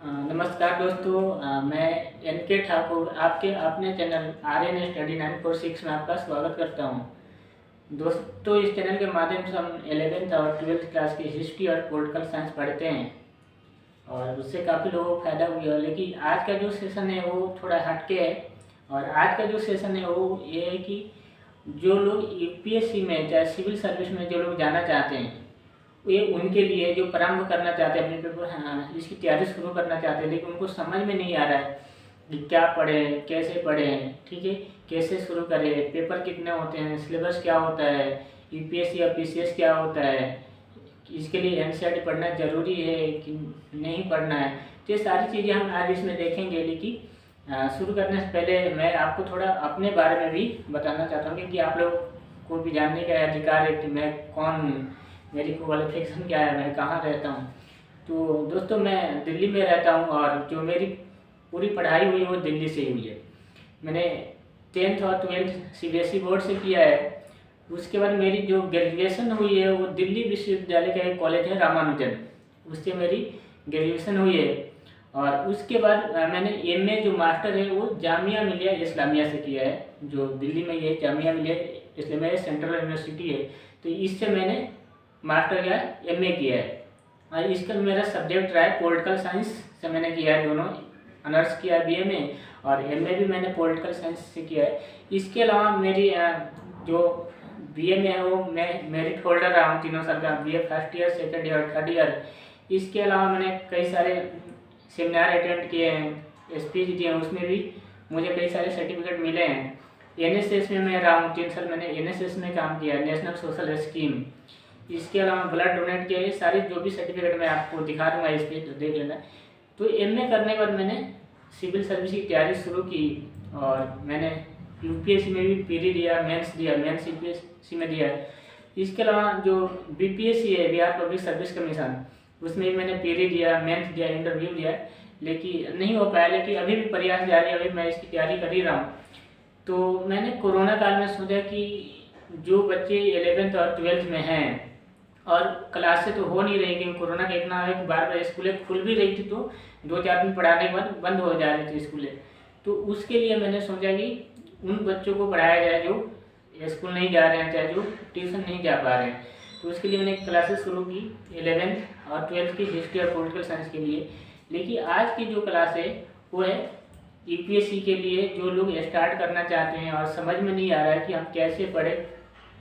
नमस्कार दोस्तों, मैं एन के ठाकुर आपके अपने चैनल आर्यन स्टडी 946 में आपका स्वागत करता हूं। दोस्तों, इस चैनल के माध्यम से हम 11th और 12th क्लास की हिस्ट्री और पॉलिटिकल साइंस पढ़ते हैं और उससे काफ़ी लोगों को फायदा हुआ है। लेकिन आज का जो सेशन है वो थोड़ा हटके है और आज का जो सेशन है वो ये है कि जो लोग यूपीएससी में चाहे सिविल सर्विस में जो लोग जाना चाहते हैं, ये उनके लिए जो प्रारंभ करना चाहते हैं अपने पेपर इसकी तैयारी शुरू करना चाहते हैं, लेकिन उनको समझ में नहीं आ रहा है कि क्या पढ़ें, कैसे पढ़ें, ठीक है, कैसे शुरू करें, पेपर कितने होते हैं, सिलेबस क्या होता है, यूपीएससी या पीसीएस क्या होता है, इसके लिए एनसीईआरटी पढ़ना ज़रूरी है कि नहीं पढ़ना है। तो ये सारी चीज़ें हम आज इसमें देखेंगे। लेकिन शुरू करने से पहले मैं आपको थोड़ा अपने बारे में भी बताना चाहता हूँ, क्योंकि आप लोग को भी जानने का अधिकार है कि मैं कौन हूँ, मेरी क्वालिफिकेशन क्या है, मैं कहाँ रहता हूँ। तो दोस्तों, मैं दिल्ली में रहता हूँ और जो मेरी पूरी पढ़ाई हुई वो दिल्ली से ही हुई है। मैंने 10th और 12th सीबीएसई बोर्ड से किया है। उसके बाद मेरी जो ग्रेजुएशन हुई है वो दिल्ली विश्वविद्यालय का एक कॉलेज है रामानुजन, उससे मेरी ग्रेजुएशन हुई है। और उसके बाद मैंने एमए जो मास्टर है वो जामिया मिलिया इस्लामिया से किया है, जो दिल्ली में ये जामिया मिलिया इस्लामिया सेंट्रल यूनिवर्सिटी है। तो इससे मैंने मास्टर या एमए किया है और इसका मेरा सब्जेक्ट रहा है पॉलिटिकल साइंस से मैंने किया है, दोनों ऑनर्स किया है बीए में, और एमए भी मैंने पॉलिटिकल साइंस से किया है। इसके अलावा मेरी जो बीए में है वो मैं मेरिट होल्डर रहा हूँ तीनों साल का, BA first year, second year, third year. इसके अलावा मैंने कई सारे सेमिनार अटेंड किए हैं, स्पीच दिए हैं, उसमें भी मुझे कई सारे सर्टिफिकेट मिले हैं। एनएसएस में मैं रहा हूँ 3 साल, मैंने एनएसएस में काम किया है, नेशनल सोशल स्कीम। इसके अलावा ब्लड डोनेट किया, ये सारी जो भी सर्टिफिकेट मैं आपको दिखा दूंगा इस पर, तो देख लेना। तो एमए करने के बाद मैंने सिविल सर्विस की तैयारी शुरू की और मैंने यूपीएससी में भी पीडी दिया, मेंस दिया, मेंस यूपीएससी में दिया है। इसके अलावा जो बीपीएससी है, बिहार पब्लिक सर्विस कमीशन, उसमें भी मैंने पीडी दिया, मेंस दिया, इंटरव्यू दिया, लेकिन नहीं हो पाया। लेकिन अभी भी प्रयास जारी है, अभी मैं इसकी तैयारी कर ही रहा हूँ। तो मैंने कोरोना काल में सोचा कि जो बच्चे 11th और 12th में हैं और क्लासें तो हो नहीं रही, क्योंकि कोरोना का इतना है कि बार बार स्कूलें खुल भी रही थी तो 2-4 दिन पढ़ाने के बाद बंद हो जा रही थी स्कूलें। तो उसके लिए मैंने सोचा कि उन बच्चों को पढ़ाया जाए जो स्कूल नहीं जा रहे हैं, चाहे जो ट्यूशन नहीं जा पा रहे हैं। तो उसके लिए मैंने क्लासेस शुरू की 11th और 12th की हिस्ट्री और पॉलिटिकल साइंस के लिए। लेकिन आज की जो क्लास है वो है यूपीएससी के लिए, जो लोग स्टार्ट करना चाहते हैं और समझ में नहीं आ रहा है कि हम कैसे पढ़ें,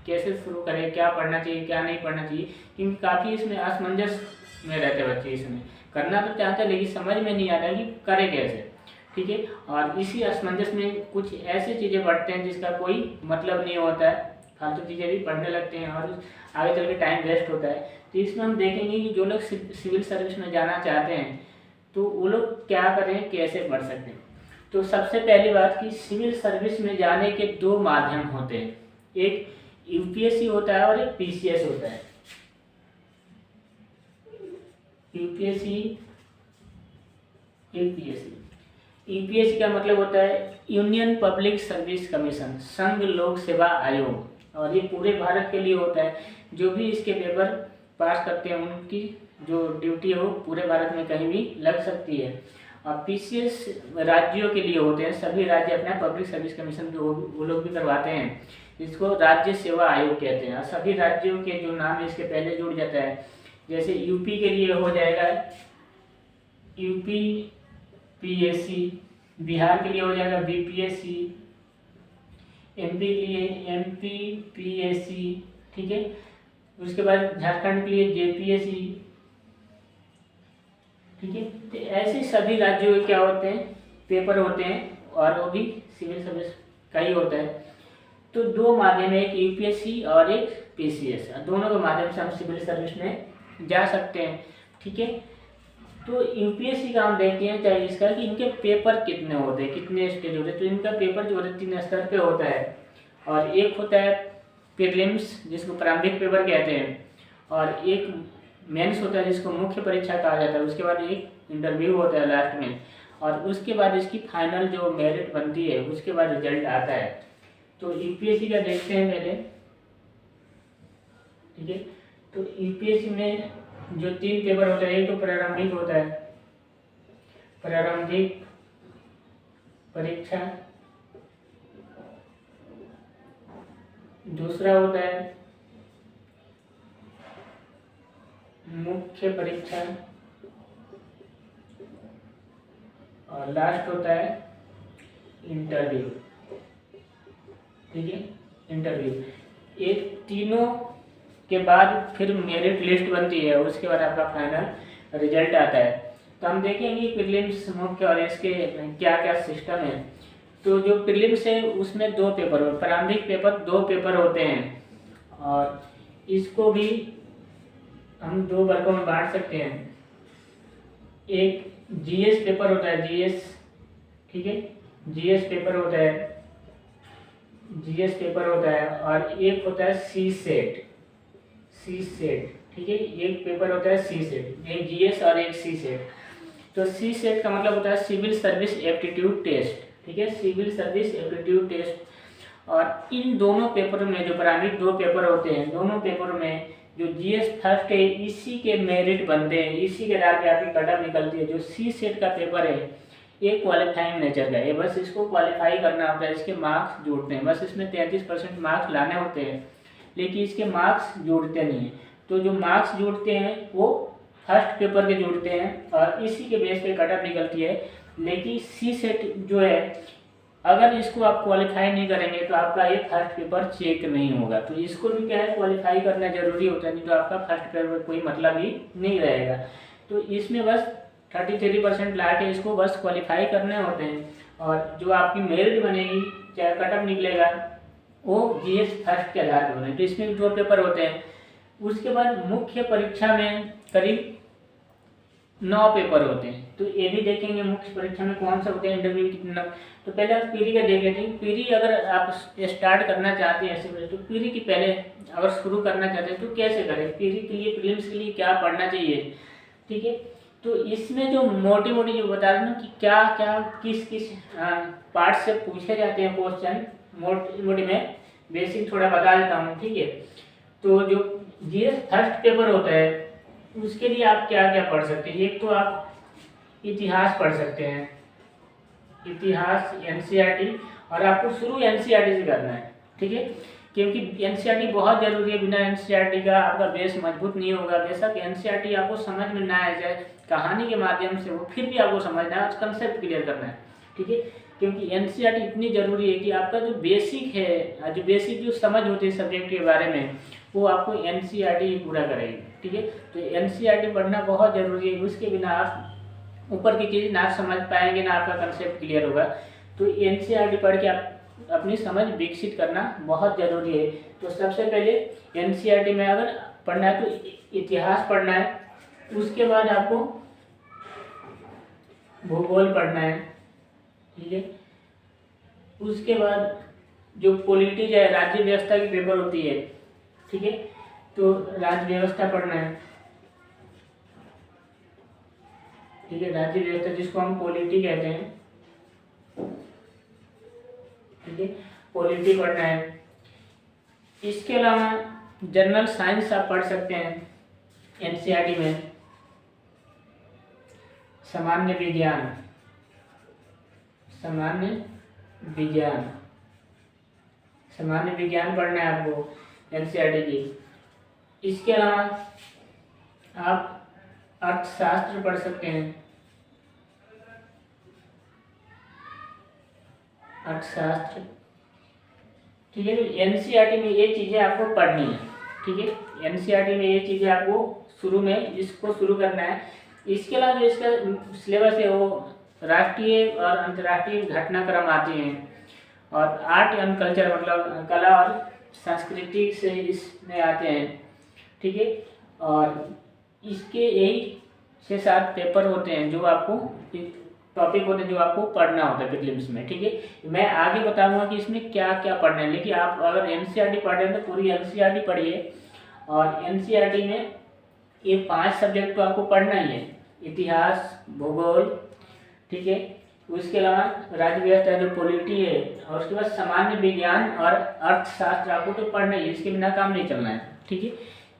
कैसे शुरू करें, क्या पढ़ना चाहिए, क्या नहीं पढ़ना चाहिए, क्योंकि काफ़ी इसमें असमंजस में रहते बच्चे। इसमें करना तो चाहते हैं लेकिन समझ में नहीं आता कि करें कैसे, ठीक है। और इसी असमंजस में कुछ ऐसी चीज़ें पढ़ते हैं जिसका कोई मतलब नहीं होता है, फालतू चीज़ें भी पढ़ने लगते हैं और आगे चल के टाइम वेस्ट होता है। तो इसमें हम देखेंगे कि जो लोग सिविल सर्विस में जाना चाहते हैं तो वो लोग क्या करें, कैसे पढ़ सकते हैं। तो सबसे पहली बात कि सिविल सर्विस में जाने के 2 माध्यम होते हैं, एक यूपीएससी होता है और एक पीसीएस होता है। यूपीएससी, यूपीएससी का मतलब होता है यूनियन पब्लिक सर्विस कमीशन, संघ लोक सेवा आयोग, और ये पूरे भारत के लिए होता है। जो भी इसके पेपर पास करते हैं उनकी जो ड्यूटी है वो पूरे भारत में कहीं भी लग सकती है। और पीसीएस राज्यों के लिए होते हैं, सभी राज्य अपना पब्लिक सर्विस कमीशन जो वो लोग भी करवाते हैं, इसको राज्य सेवा आयोग कहते हैं। और सभी राज्यों के जो नाम है इसके पहले जुड़ जाता है, जैसे यूपी के लिए हो जाएगा यूपी पीएससी, बिहार के लिए हो जाएगा बीपीएससी, एमपी के लिए एमपी पीएससी, ठीक है। उसके बाद झारखंड के लिए जेपीएससी, ठीक है। तो ऐसे सभी राज्यों के क्या होते हैं, पेपर होते हैं और वो भी सिविल सर्विस का ही होता है। तो 2 माध्यम है, एक यूपीएससी और एक पीसीएस, दोनों के माध्यम से हम सिविल सर्विस में जा सकते हैं, ठीक है। तो यूपीएससी का हम देखते हैं चाहे इसका कि इनके पेपर कितने होते हैं, कितने स्टेज होते हैं। तो इनका पेपर जो होता है 3 स्तर पे होता है, और एक होता है प्रीलिम्स जिसको प्रारंभिक पेपर कहते हैं, और एक मेंस होता है जिसको मुख्य परीक्षा कहा जाता है। उसके बाद एक इंटरव्यू होता है लास्ट में, और उसके बाद इसकी फाइनल जो मेरिट बनती है उसके बाद रिजल्ट आता है। तो यूपीएससी का देखते हैं पहले, ठीक है। तो यूपीएससी में जो 3 पेपर होता है, एक तो प्रारंभिक होता है, प्रारंभिक परीक्षा, दूसरा होता है मुख्य परीक्षा, और लास्ट होता है इंटरव्यू। ठीक है, इंटरव्यू। ये तीनों के बाद फिर मेरिट लिस्ट बनती है, उसके बाद आपका फाइनल रिजल्ट आता है। तो हम देखेंगे प्रीलिम्स, मुख्य और इसके क्या क्या सिस्टम है। तो जो प्रीलिम्स है उसमें 2 पेपर होते हैं, प्रारंभिक पेपर 2 पेपर होते हैं, और इसको भी हम 2 वर्गों में बांट सकते हैं। एक जीएस पेपर होता है, जीएस, ठीक है, जीएस पेपर होता है, जीएस पेपर होता है, और एक होता है सी सेट, सी सेट, ठीक है, एक पेपर होता है सी सेट, एक जीएस और एक सी सेट। तो सी सेट का मतलब होता है सिविल सर्विस एप्टीट्यूड टेस्ट, ठीक है, सिविल सर्विस एप्टीट्यूड टेस्ट। और इन दोनों पेपर में जो प्रारंभिक 2 पेपर होते हैं, दोनों पेपर में जो जीएस फर्स्ट है इसी के मेरिट बनते हैं, इसी के आधार पे आपकी कट ऑफ निकलती है। जो सी सेट का पेपर है ये क्वालिफाइंग नेचर का है, बस इसको क्वालिफाई करना होता है, इसके मार्क्स जोड़ते हैं, बस इसमें 33% मार्क्स लाने होते हैं, लेकिन इसके मार्क्स जोड़ते नहीं हैं। तो जो मार्क्स जोड़ते हैं वो फर्स्ट पेपर के जोड़ते हैं और इसी के बेस पे कट ऑफ निकलती है। लेकिन सी सेट जो है, अगर इसको आप क्वालिफाई नहीं करेंगे तो आपका ये फर्स्ट पेपर चेक नहीं होगा। तो इसको भी क्या है, क्वालिफाई करना जरूरी होता है, नहीं तो आपका फर्स्ट पेपर कोई मतलब ही नहीं रहेगा। तो इसमें बस 33% ला के इसको बस क्वालिफाई करने होते हैं, और जो आपकी मेरिट बनेगी, चाहे कट ऑफ निकलेगा, वो जीएस फर्स्ट के आधार पर बने। तो इसमें 2 पेपर होते हैं। उसके बाद मुख्य परीक्षा में करीब 9 पेपर होते हैं। तो ये भी देखेंगे मुख्य परीक्षा में कौन सा होते हैं, इंटरव्यू कितना। तो पहले आप पीरी का देख लेते हैं। पीरी अगर आप स्टार्ट करना चाहते हैं ऐसे, तो पीरी की पहले अगर शुरू करना चाहते हैं तो कैसे करें, पीरी के लिए, प्रीलिम्स के लिए क्या पढ़ना चाहिए, ठीक है। तो इसमें जो मोटी मोटी जो बता रहे ना कि क्या क्या किस किस पार्ट से पूछे जाते हैं क्वेश्चन, मोटी मोटी मैं बेसिक थोड़ा बता देता हूँ, ठीक है। तो जो जीएस फर्स्ट पेपर होता है उसके लिए आप क्या क्या पढ़ सकते हैं। एक तो आप इतिहास पढ़ सकते हैं, इतिहास एनसीईआरटी, और आपको शुरू एनसीईआरटी से करना है, ठीक है, क्योंकि एनसीईआरटी बहुत जरूरी है। बिना एनसीईआरटी का आपका बेस मजबूत नहीं होगा। बेशक एनसीईआरटी आपको समझ में ना आ जाए कहानी के माध्यम से, वो फिर भी आपको समझना है, कंसेप्ट क्लियर करना है, ठीक है, क्योंकि एनसीईआरटी इतनी जरूरी है कि आपका जो बेसिक है, जो बेसिक जो समझ होती है सब्जेक्ट के बारे में, वो आपको एनसीईआरटी पूरा करेगी, ठीक है। तो एनसीईआरटी पढ़ना बहुत जरूरी है, उसके बिना आप ऊपर की चीज़ ना समझ पाएंगे, ना आपका कंसेप्ट क्लियर होगा। तो एनसीईआरटी पढ़ के आप अपनी समझ विकसित करना बहुत ज़रूरी है। तो सबसे पहले एनसीईआरटी में अगर पढ़ना है तो इतिहास पढ़ना है, उसके बाद आपको भूगोल पढ़ना है, ठीक है। उसके बाद जो पॉलिटी है, राज्य व्यवस्था की पेपर होती है, ठीक है, तो राज्य व्यवस्था पढ़ना है, ठीक है, राज्य व्यवस्था जिसको हम पॉलिटी कहते हैं, ठीक है, पॉलिटी पढ़ना है। इसके अलावा जनरल साइंस आप पढ़ सकते हैं एनसीईआरटी में, सामान्य विज्ञान, सामान्य विज्ञान, सामान्य विज्ञान पढ़ना है आपको एनसीईआरटी की। इसके अलावा आप अर्थशास्त्र पढ़ सकते हैं, अर्थशास्त्र, ठीक है। एनसीईआरटी में ये चीज़ें आपको पढ़नी है, ठीक है, एनसीईआरटी में ये चीज़ें आपको शुरू में इसको शुरू करना है। इसके अलावा जो इसका सिलेबस है वो राष्ट्रीय और अंतर्राष्ट्रीय घटनाक्रम आते हैं, और आर्ट एंड कल्चर मतलब कला और संस्कृति से इसमें आते हैं, ठीक है। और इसके यही 6-7 पेपर होते हैं जो आपको टॉपिक होते हैं जो आपको पढ़ना होता है प्रीलिम्स में, ठीक है। मैं आगे बताऊंगा कि इसमें क्या क्या पढ़ना है, लेकिन आप अगर एनसीईआरटी पढ़ रहे हैं तो पूरी एनसीईआरटी पढ़िए। और एनसीईआरटी में ये 5 सब्जेक्ट तो आपको पढ़ना ही है, इतिहास, भूगोल, ठीक है, उसके अलावा राज्य व्यवस्था जो पॉलिटी है, और उसके बाद सामान्य विज्ञान और अर्थशास्त्र आपको तो पढ़ना ही है, इसके बिना काम नहीं चलना है, ठीक है।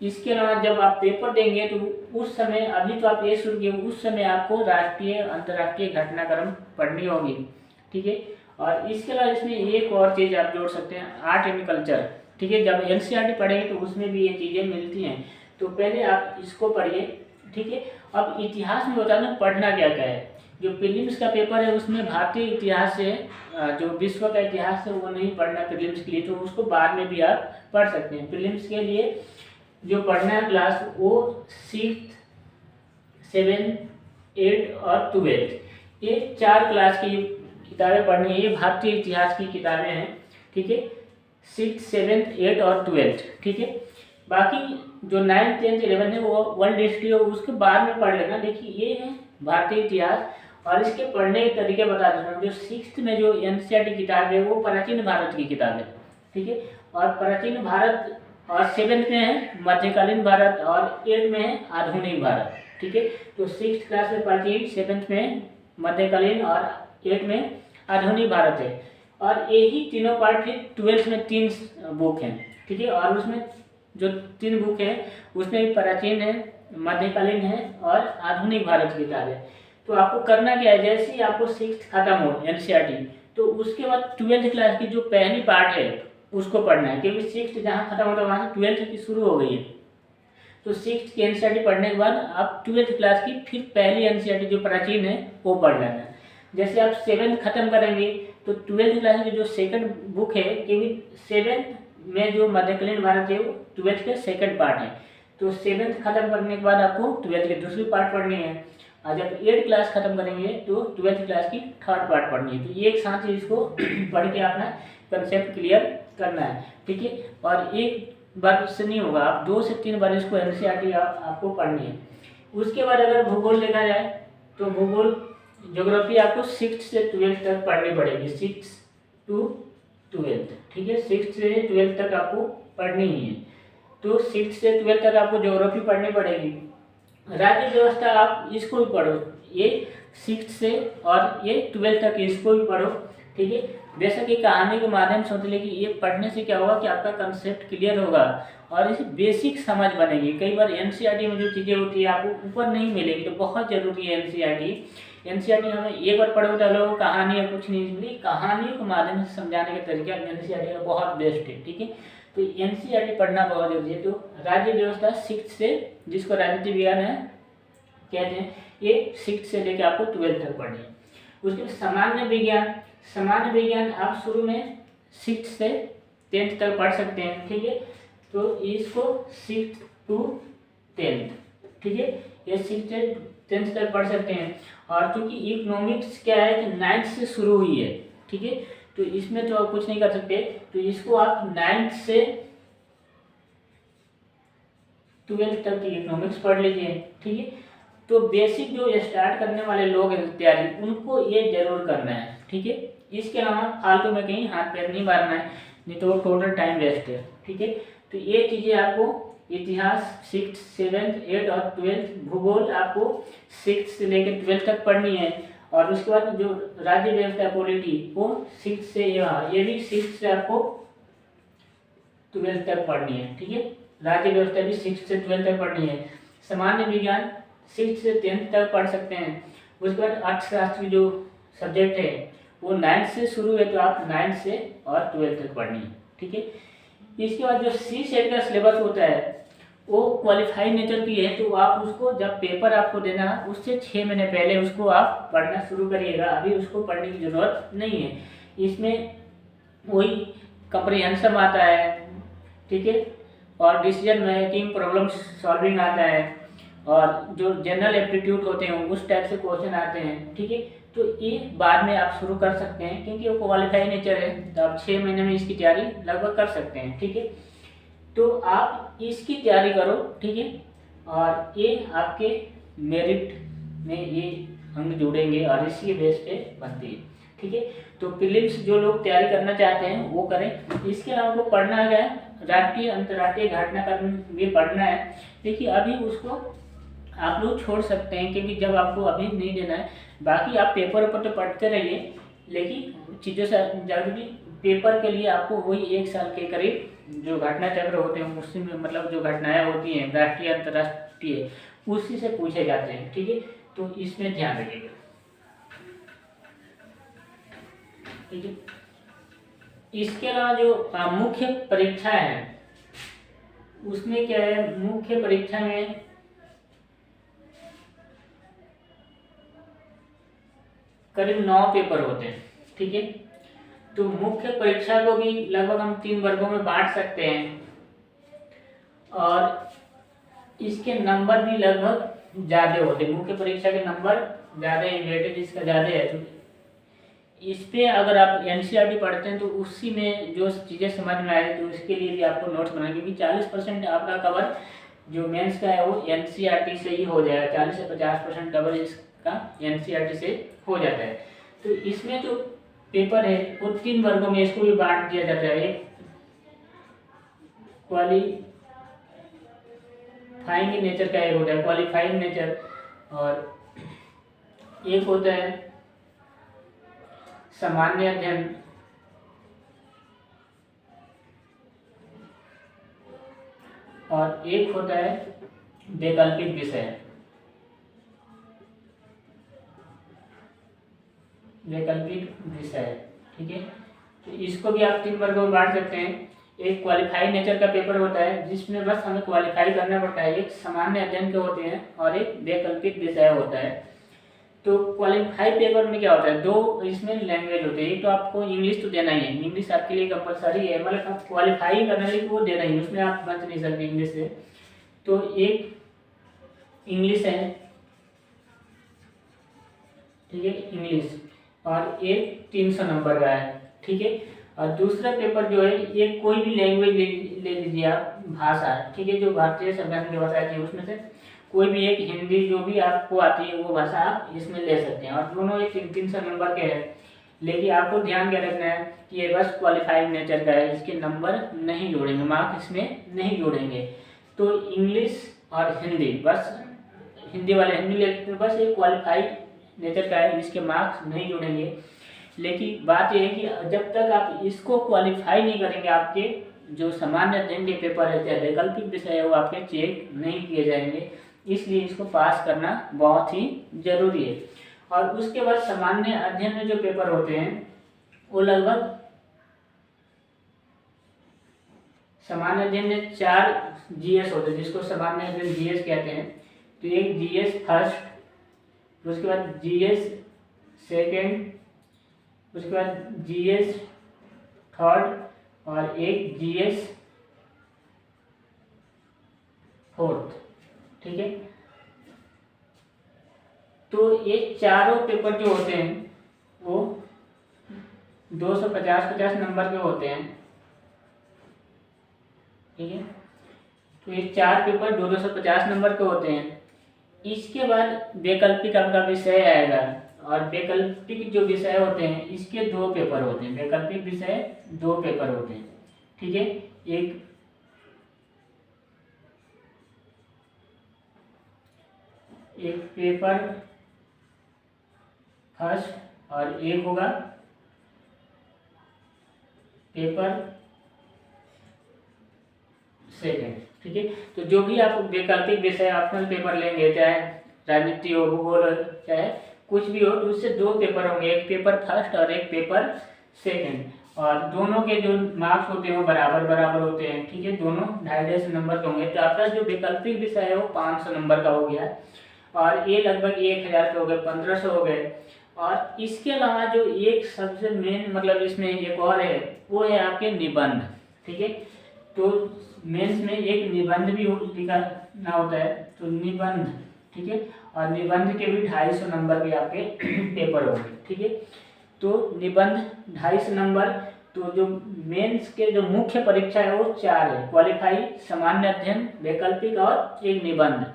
इसके अलावा जब आप पेपर देंगे तो उस समय, अभी तो आप ये शुरू किए, उस समय आपको राष्ट्रीय अंतर्राष्ट्रीय घटनाक्रम पढ़नी होगी, ठीक है। और इसके अलावा इसमें एक और चीज़ आप जोड़ सकते हैं, आर्ट एंड कल्चर, ठीक है। जब एनसीईआरटी पढ़ेंगे तो उसमें भी ये चीज़ें मिलती हैं, तो पहले आप इसको पढ़िए, ठीक है। अब इतिहास में बता दें पढ़ना क्या क्या है। जो प्रीलिम्स का पेपर है उसमें भारतीय इतिहास से जो विश्व का इतिहास है वो नहीं पढ़ना प्रीलिम्स के लिए, तो उसको बाद में भी आप पढ़ सकते हैं। प्रीलिम्स के लिए जो पढ़ना है क्लास वो 6th, 7th, 8th और 12th, ये 4 क्लास की किताबें पढ़नी है। ये भारतीय इतिहास की किताबें हैं, ठीक है, 6th, 7th, 8th और 12th, ठीक है। बाकी जो 9th, 10th, 11th है वो वर्ल्ड हिस्ट्री है, उसके बाद में पढ़ लेना। देखिए ये है भारतीय इतिहास, और इसके पढ़ने के तरीके बता देता हूँ। जो 6th में जो एनसीईआरटी किताब है वो प्राचीन भारत की किताब है, ठीक है। और प्राचीन भारत, और 7th में है मध्यकालीन भारत, और 8th में है आधुनिक भारत, ठीक है। तो 6th क्लास में प्राचीन, 7th में मध्यकालीन और 8th में आधुनिक भारत है। और यही तीनों पार्ट फिर 12th में 3 बुक हैं, ठीक है। और उसमें जो 3 बुक हैं उसमें प्राचीन है, मध्यकालीन है और आधुनिक भारत की किताब है। तो आपको करना क्या है, जैसे ही आपको 6th खत्म हो एनसीईआरटी, तो उसके बाद 12th क्लास की जो पहली पार्ट है उसको पढ़ना है, क्योंकि 6th जहाँ खत्म होता है वहाँ से 12th की शुरू हो गई है। तो 6th की एनसीईआरटी पढ़ने के बाद आप 12th क्लास की फिर पहली एनसीईआरटी जो प्राचीन है वो पढ़ लेना है। जैसे आप 7th खत्म करेंगे तो 12th क्लास की जो 2nd बुक है, क्योंकि 7th में जो मध्यकालीन भारत है वो 12th के 2nd पार्ट है। तो 7th खत्म करने के बाद आपको 12th की दूसरी पार्ट पढ़नी है, और जब 8th क्लास खत्म करेंगे तो 12th क्लास की 3rd पार्ट पढ़नी है। तो ये एक साथ ही इसको पढ़ के अपना कंसेप्ट क्लियर करना है, ठीक है। और एक बार से नहीं होगा, आप 2 से 3 बार इसको एनसीईआरटी आपको पढ़नी है। उसके बाद अगर भूगोल देखा जाए तो भूगोल, ज्योग्राफी आपको 6th से 12th तक पढ़नी पड़ेगी, 6 to 12th, ठीक है। 6th से 12th तक आपको पढ़नी ही है। तो 6th से 12th तक आपको ज्योग्राफी पढ़नी पड़ेगी। राज्य व्यवस्था आप इसको भी पढ़ो, ये 6th से और ये 12th तक इसको भी पढ़ो, ठीक है। बेशक ये कहानी के माध्यम से होती है, लेकिन ये पढ़ने से क्या होगा कि आपका कंसेप्ट क्लियर होगा और इसे बेसिक समझ बनेगी। कई बार एनसीईआरटी में जो चीज़ें होती है आपको ऊपर नहीं मिलेगी, तो बहुत ज़रूरी है एनसीईआरटी हमें एक बार पढ़ो तो लोग कहानी या कुछ नहीं मिली, कहानियों के माध्यम से समझाने का तरीका एनसीईआरटी का बहुत बेस्ट है, ठीक है। तो एनसीईआरटी पढ़ना बहुत जरूरी है। तो राज्य व्यवस्था 6th से, जिसको राजनीति विज्ञान है कहते हैं, ये 6th से लेकर आपको 12th तक पढ़नी है। उसके बाद सामान्य विज्ञान आप शुरू में 6th से 10th तक पढ़ सकते हैं, ठीक है। तो इसको 6th to 10th, ठीक है, ये 6th से 10th तक पढ़ सकते हैं। और चूंकि इकोनॉमिक्स क्या है कि 9th से शुरू हुई है, ठीक है, तो इसमें तो आप कुछ नहीं कर सकते, तो इसको आप 9th से 12th तक की इकोनॉमिक्स पढ़ लीजिए, ठीक है। तो बेसिक जो स्टार्ट करने वाले लोग हैं तैयारी, उनको ये जरूर करना है, ठीक है। इसके अलावा फालतू में कहीं हाथ पैर नहीं मारना है, नहीं तो टोटल टाइम वेस्ट है, ठीक है। तो ये चीज़ें आपको इतिहास 6th, 7th, 8th और 12th, भूगोल आपको 6th से लेकर 12th तक पढ़नी है। और उसके बाद जो राज्य व्यवस्था पॉलिटी वो 6th से, ये भी 6th से आपको 12th तक पढ़नी है, ठीक है। राज्य व्यवस्था भी 6th से 12th तक पढ़नी है। सामान्य विज्ञान 6th से 10th तक पढ़ सकते हैं। उसके बाद अर्थशास्त्र की जो सब्जेक्ट है वो 9th से शुरू है, तो आप 9th से और 12th तक पढ़नी है, ठीक है। इसके बाद जो सी सेट का सिलेबस होता है वो क्वालिफाइड नेचर की है, तो आप उसको जब पेपर आपको देना उससे 6 महीने पहले उसको आप पढ़ना शुरू करिएगा, अभी उसको पढ़ने की ज़रूरत नहीं है। इसमें वही कंप्रिहेंशन आता है, ठीक है, और डिसीजन मेकिंग, प्रॉब्लम सॉल्विंग आता है, और जो जनरल एप्टीट्यूड होते हैं उस टाइप से क्वेश्चन आते हैं, ठीक है। तो ये बाद में आप शुरू कर सकते हैं, क्योंकि वो क्वालिफाइड नेचर है, तो आप 6 महीने में इसकी तैयारी लगभग कर सकते हैं, ठीक है। तो आप इसकी तैयारी करो, ठीक है, और ये आपके मेरिट में ये अंक जुड़ेंगे और इसी बेस पे बनती है, ठीक है। तो प्रीलिम्स जो लोग तैयारी करना चाहते हैं वो करें। इसके अलावा आपको पढ़ना है राष्ट्रीय अंतर्राष्ट्रीय घटनाक्रम भी पढ़ना है। देखिए अभी उसको आप लोग छोड़ सकते हैं, क्योंकि जब आपको अभी नहीं देना है, बाकी आप पेपर ऊपर तो पढ़ते रहिए, लेकिन चीज़ों से जरूरी पेपर के लिए आपको वही 1 साल के करीब जो घटना चक्र होते हैं उसी में, मतलब जो घटनाएं होती हैं राष्ट्रीय अंतर्राष्ट्रीय, उसी से पूछे जाते हैं। ठीक है, तो इसमें ध्यान रखिएगा। ठीक है, इसके अलावा जो मुख्य परीक्षा है उसमें क्या है, मुख्य परीक्षा में करीब 9 पेपर होते हैं। ठीक है, तो मुख्य परीक्षा को भी लगभग हम 3 वर्गों में बांट सकते हैं और इसके नंबर भी लगभग ज़्यादा होते हैं। मुख्य परीक्षा के नंबर ज़्यादा है, वेटेज इसका ज़्यादा है। तो इस पे अगर आप एनसीईआरटी पढ़ते हैं तो उसी में जो चीज़ें समझ में आए तो इसके लिए भी आपको नोट्स बनाना, क्योंकि 40% आपका कवर जो मेंस का है वो एनसीईआरटी से ही हो जाएगा। 40 से 50% कवर इसका एनसीईआरटी से हो जाता है। तो इसमें जो पेपर है वो 3 वर्गों में इसको भी बांट दिया जाता है। एक क्वालिफाइंग नेचर का एक होता है, क्वालिफाइंग नेचर, और एक होता है सामान्य अध्ययन, और एक होता है वैकल्पिक विषय। वैकल्पिक विषय, ठीक है, तो इसको भी आप 3 वर्गों में बांट सकते हैं। एक क्वालिफाइड नेचर का पेपर होता है जिसमें बस हमें क्वालिफाई करना पड़ता है, एक सामान्य अध्ययन के होते हैं और एक वैकल्पिक विषय होता है। तो क्वालिफाइड पेपर में क्या होता है, 2 इसमें लैंग्वेज होते हैं। एक तो आपको इंग्लिश तो देना ही है, इंग्लिश आपके लिए कंपलसरी है, मतलब आप क्वालिफाई करने के लिए वो देना ही है, उसमें आप बच नहीं सकते इंग्लिश से। तो एक इंग्लिश है, ठीक है, इंग्लिश, और एक 300 नंबर का है। ठीक है, और दूसरा पेपर जो है ये कोई भी लैंग्वेज ले लीजिए आप, भाषा, ठीक है, जो भारतीय संविधान की भाषा है उसमें से कोई भी एक, हिंदी जो भी आपको आती है वो भाषा आप इसमें ले सकते हैं, और दोनों ये 300 नंबर के हैं। लेकिन आपको ध्यान क्या रखना है कि ये बस क्वालिफाइड नेचर का है, इसके नंबर नहीं जोड़ेंगे, मार्क्स इसमें नहीं जोड़ेंगे। तो इंग्लिश और हिंदी, बस हिंदी वाले हिंदी लेते हैं, बस ये क्वालिफाइड नेचर का है, इसके मार्क्स नहीं जोड़ेंगे। लेकिन बात यह है कि जब तक आप इसको क्वालिफाई नहीं करेंगे, आपके जो सामान्य अध्ययन के पेपर है चाहे वैकल्पिक विषय है वो आपके चेक नहीं किए जाएंगे, इसलिए इसको पास करना बहुत ही जरूरी है। और उसके बाद सामान्य अध्ययन में जो पेपर होते हैं वो लगभग, सामान्य अध्ययन में 4 जीएस होते हैं जिसको सामान्य अध्ययन जीएस कहते हैं। तो एक जीएस फर्स्ट, उसके बाद जीएस सेकेंड, उसके बाद जीएस थर्ड और एक जीएस फोर्थ। ठीक है, तो ये चारों पेपर जो होते हैं वो 250 नंबर के होते हैं। ठीक है, तो ये 4 पेपर 250 नंबर के होते हैं। इसके बाद वैकल्पिक आपका विषय आएगा, और वैकल्पिक जो विषय होते हैं इसके 2 पेपर होते हैं। वैकल्पिक विषय 2 पेपर होते हैं। ठीक है, एक पेपर फर्स्ट और एक होगा पेपर सेकेंड। ठीक है, तो जो भी आप वैकल्पिक विषय ऑप्शनल पेपर लेंगे, चाहे राजनीति हो, भूगोल हो, चाहे कुछ भी हो, तो उससे 2 पेपर होंगे, एक पेपर फर्स्ट और एक पेपर सेकेंड, और दोनों के जो मार्क्स होते हैं वो बराबर होते हैं। ठीक है, दोनों 250 नंबर के होंगे। तो आपका जो वैकल्पिक विषय है वो 500 नंबर का हो गया, और ये लगभग 1000 के हो गए, 1500 हो गए। और इसके अलावा जो एक सबसे मेन, मतलब इसमें एक और है, वो है आपके निबंध। ठीक है, तो मेंस में एक निबंध भी लिखना होता है, तो निबंध, ठीक है, और निबंध के भी 250 नंबर के आपके पेपर होंगे। ठीक है, तो निबंध 250 नंबर। तो जो मेंस के जो मुख्य परीक्षा है वो 4 है, क्वालिफाई, सामान्य अध्ययन, वैकल्पिक और एक निबंध।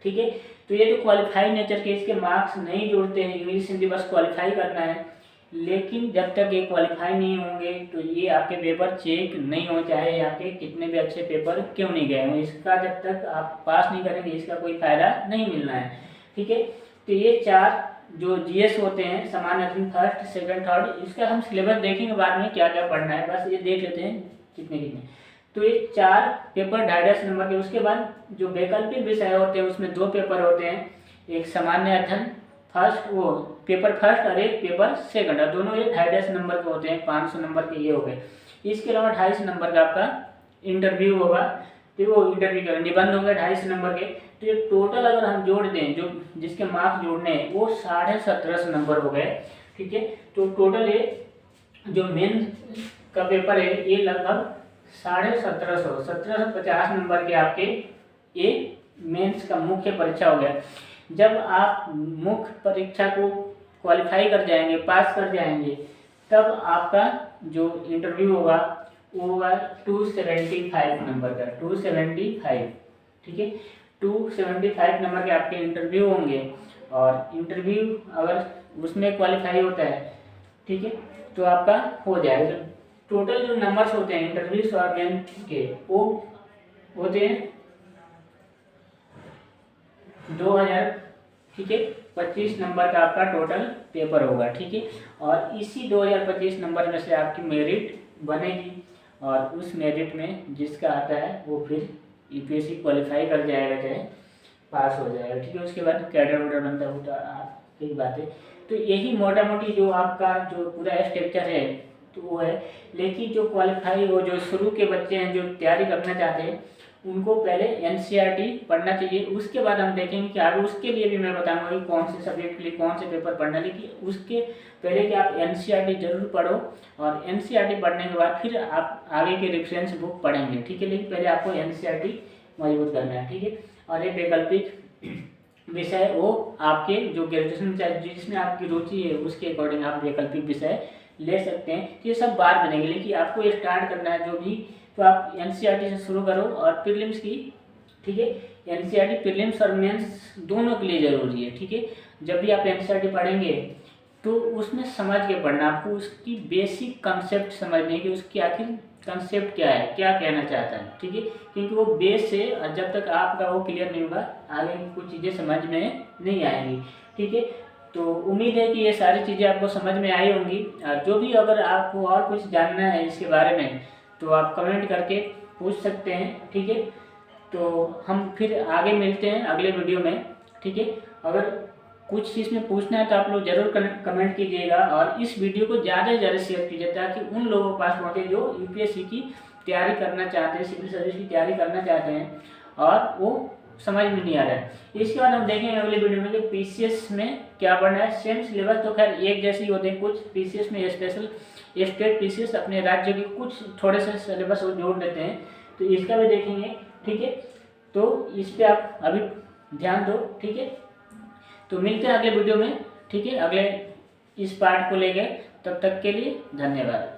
ठीक है, तो ये जो क्वालिफाई नेचर के, इसके मार्क्स नहीं जोड़ते हैं, इंग्लिश हिंदी बस क्वालिफाई करना है। लेकिन जब तक ये क्वालिफाई नहीं होंगे तो ये आपके पेपर चेक नहीं हो, चाहे आपके कितने भी अच्छे पेपर क्यों नहीं गए हों, इसका जब तक आप पास नहीं करेंगे इसका कोई फायदा नहीं मिलना है। ठीक है, तो ये 4 जो जीएस होते हैं, सामान्य अध्ययन फर्स्ट सेकंड थर्ड, इसका हम सिलेबस देखेंगे बाद में क्या क्या पढ़ना है, बस ये देख लेते हैं कितने कितने। तो ये 4 पेपर 250 नंबर के। उसके बाद जो वैकल्पिक विषय होते हैं उसमें 2 पेपर होते हैं, एक सामान्य अध्ययन फर्स्ट, वो पेपर फर्स्ट, और एक पेपर सेकंड, और दोनों ये 250 नंबर के होते हैं, 500 नंबर के ये हो गए। इसके अलावा 250 नंबर का आपका इंटरव्यू होगा, तो वो इंटरव्यू का निबंध होगा 250 नंबर के। तो ये टोटल अगर हम जोड़ दें, जो जिसके मार्क्स जोड़ने हैं वो 1750 नंबर हो गए, ठीक है। तो टोटल ये जो मेन का पेपर है ये लगभग 1750 नंबर के आपके ये मेंस का मुख्य परीक्षा हो गया। जब आप मुख्य परीक्षा को क्वालिफाई कर जाएंगे, पास कर जाएंगे, तब आपका जो इंटरव्यू होगा वो होगा 275 नंबर का, 275, ठीक है। 275 नंबर के आपके इंटरव्यू होंगे, और इंटरव्यू अगर उसमें क्वालिफाई होता है, ठीक है, तो आपका हो जाएगा। टोटल जो नंबर्स होते हैं इंटरव्यूज और मेंस के वो होते हैं 2000, ठीक है। 25 नंबर का आपका टोटल पेपर होगा, ठीक है। और इसी 2025 नंबर में से आपकी मेरिट बनेगी, और उस मेरिट में जिसका आता है वो फिर यूपीएससी क्वालिफाई कर जाएगा, चाहे पास हो जाएगा, ठीक है। उसके बाद कैडर वोडर बनता होता ठीक बात है। तो यही मोटा मोटी जो आपका जो पूरा स्ट्रक्चर है तो वो है। लेकिन जो क्वालिफाई हो, जो शुरू के बच्चे हैं जो तैयारी करना चाहते हैं, उनको पहले एनसीईआरटी पढ़ना चाहिए। उसके बाद हम देखेंगे कि आगे उसके लिए भी मैं बताऊंगा कि कौन से सब्जेक्ट के लिए कौन से पेपर पढ़ना। लेकिन उसके पहले कि आप एनसीईआरटी जरूर पढ़ो, और एनसीईआरटी पढ़ने के बाद फिर आप आगे के रेफरेंस बुक पढ़ेंगे, ठीक है। लेकिन पहले आपको एनसीईआरटी मजबूत करना है, ठीक है। और ये वैकल्पिक विषय वो आपके जो ग्रेजुएशन जिसमें आपकी रुचि है उसके अकॉर्डिंग आप वैकल्पिक विषय ले सकते हैं। ये सब बात बनेगी, लेकिन आपको ये स्टार्ट करना है जो भी, तो आप एनसीईआरटी से शुरू करो, और प्रीलिम्स की, ठीक है। एनसीईआरटी प्रीलिम्स और मेंस दोनों के लिए ज़रूरी है, ठीक है। जब भी आप एनसीईआरटी पढ़ेंगे तो उसमें समझ के पढ़ना, आपको उसकी बेसिक कंसेप्ट समझने की, उसकी आखिर कंसेप्ट क्या है, क्या कहना चाहता है, ठीक है। क्योंकि वो बेस से जब तक आपका वो क्लियर नहीं होगा आगे कुछ चीज़ें समझ में नहीं आएंगी, ठीक है। तो उम्मीद है कि ये सारी चीज़ें आपको समझ में आई होंगी। जो भी अगर आपको और कुछ जानना है इसके बारे में तो आप कमेंट करके पूछ सकते हैं, ठीक है। तो हम फिर आगे मिलते हैं अगले वीडियो में, ठीक है। अगर कुछ इसमें पूछना है तो आप लोग जरूर कमेंट कीजिएगा, और इस वीडियो को ज़्यादा से ज़्यादा शेयर कीजिए ताकि उन लोगों के पास पहुँचे जो यूपीएससी की तैयारी करना चाहते हैं, सिविल सर्विस की तैयारी करना चाहते हैं और वो समझ में नहीं आ रहा है। इसके बाद हम देखेंगे अगले वीडियो में कि पीसीएस में क्या पढ़ना है। सेम सिलेबस तो खैर एक जैसे ही होते हैं, कुछ पीसीएस में स्पेशल स्टेट पीसीएस अपने राज्य के कुछ थोड़े से सिलेबस जोड़ देते हैं, तो इसका भी देखेंगे, ठीक है। तो इस पर आप अभी ध्यान दो, ठीक है। तो मिलते हैं अगले वीडियो में, ठीक है, अगले इस पार्ट को लेकर। तब तक के लिए धन्यवाद।